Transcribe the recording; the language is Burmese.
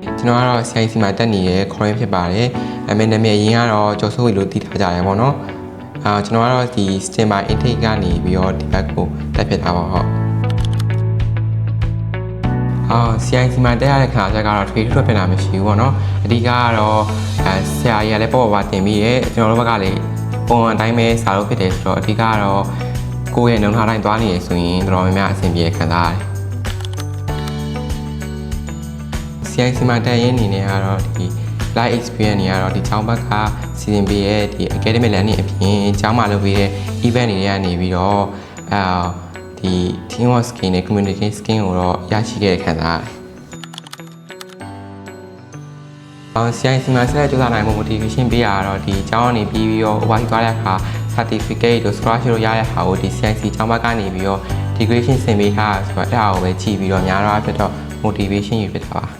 ကျွန်တော်ကတော့ CIC မှာတက်နေတဲ့ ခေါ်ရင်းဖြစ်ပါတယ်နာမည်အရင်ကတော့ကျော်စိုးဝေလို့တည်ထားကြတယ်ပေါ့နော်ကျွန်တော်ကတော့ဒီ standby intake ကနေပြီးတော့ဒီဘက်ကိုတက်ဖြစ်တာပါဟုတ်CIC မှာတက်ရတဲ့ခါကျကတော့ထွေထွေဖြစ်တာမရှိဘူးပေါ့နော်အဓိကကတော့ဆရာကြီးကလည်းပေါ့တင်ပြီးရဲကျွန်တော်တို့ဘက်ကလည်းပုံအတိုင်းပဲစာလို့ဖြစ်တယ်ဆိုတော့အဓိကကတော့ကိုယ့်ရဲ့နှုံထားတိုင်းသွားနေရဆိုရင်တော်တော်များများအဆင်ပြေခံစားရတယ်CIC မှာတက်ရင်းအနေနဲ့ကတော့ဒီ live experience တွေကတော့ဒီကျောင်းဘက်ကစီစဉ်ပေးရဲ့ဒီ academic learning အပြင်ကျောင်းမှာလုပ်ပေးတဲ့ event တွေကနေပြီးတော့ဒီ teamwork skill နဲ့ communication skill ကိုတော့ရရှိခဲ့ခံစားရတယ်CIC မှာဆက်လက်ကြိုးစားနိုင်မှု motivation ပေးရတော့ဒီကျောင်းကနေပြီးတော့ overseas သွားတဲ့အခါ certificate တို့ scholarship တို့ရတဲ့ဟာကိုဒီ CIC ကျောင်းဘက်ကနေပြီးတော့ degree ဆင်ပေးထားဆိုတော့အဲ့ဒါကိုပဲကြည့်ပြီးတော့များတော့ဖြစ်တော့ motivation ယူဖြစ်တာပါ